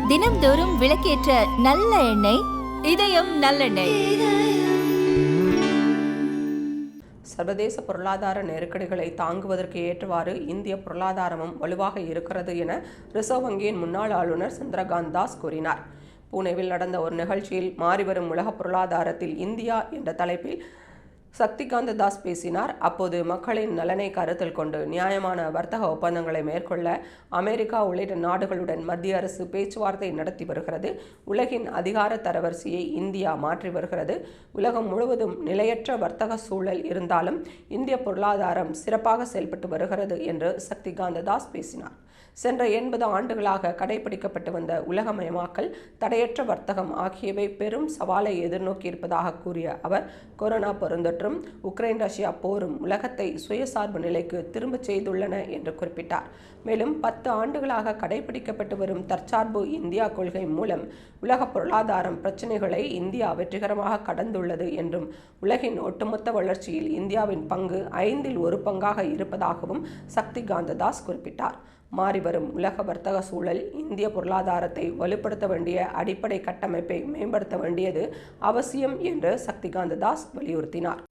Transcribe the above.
தினம்தோறும் விளக்கேற்ற நல்ல எண்ணெய் இதயம் நல்லெண்ணெய். சர்வதேச பொருளாதார நெருக்கடிகளை தாங்குவதற்கு ஏற்றவாறு இந்திய பொருளாதாரமும் வலுவாக இருக்கிறது என ரிசர்வ் வங்கியின் முன்னாள் ஆளுநர் சந்திரகாந்த் தாஸ் கூறினார். புனேவில் நடந்த ஒரு நிகழ்ச்சியில் மாறிவரும் உலக பொருளாதாரத்தில் இந்தியா என்ற தலைப்பில் சக்திகாந்த தாஸ் பேசினார். அப்போது மக்களின் நலனை கருத்தில் கொண்டு நியாயமான வர்த்தக ஒப்பந்தங்களை மேற்கொள்ள அமெரிக்கா உள்ளிட்ட நாடுகளுடன் மத்திய அரசு பேச்சுவார்த்தை நடத்தி வருகிறது. உலகின் அதிகார தரவரிசையை இந்தியா மாற்றி வருகிறது. உலகம் முழுவதும் நிலையற்ற வர்த்தக சூழல் இருந்தாலும் இந்திய பொருளாதாரம் சிறப்பாக செயல்பட்டு வருகிறது என்று சக்திகாந்த தாஸ் பேசினார். சென்ற 80 ஆண்டுகளாக கடைபிடிக்கப்பட்டு வந்த உலகமயமாக்கல், தடையற்ற வர்த்தகம் ஆகியவை பெரும் சவாலை எதிர்நோக்கி இருப்பதாக கூறிய அவர், கொரோனா பெருந்தொற்றும் உக்ரைன் ரஷ்யா போரும் உலகத்தை சுயசார்பு நிலைக்கு திரும்பச் செய்துள்ளன என்று குறிப்பிட்டார். மேலும் 10 ஆண்டுகளாக கடைபிடிக்கப்பட்டு வரும் தற்சார்பு இந்தியா கொள்கை மூலம் உலக பொருளாதாரம் பிரச்சினைகளை இந்தியா வெற்றிகரமாக கடந்துள்ளது என்றும், உலகின் ஒட்டுமொத்த வளர்ச்சியில் இந்தியாவின் பங்கு 5இல் 1 பங்காக இருப்பதாகவும் சக்திகாந்த தாஸ் குறிப்பிட்டார். மாறிவரும் உலக வர்த்தக சூழல் இந்திய பொருளாதாரத்தை வலுப்படுத்த வேண்டிய அடிப்படை கட்டமைப்பை மேம்படுத்த வேண்டியது அவசியம் என்று சக்திகாந்த தாஸ் வலியுறுத்தினார்.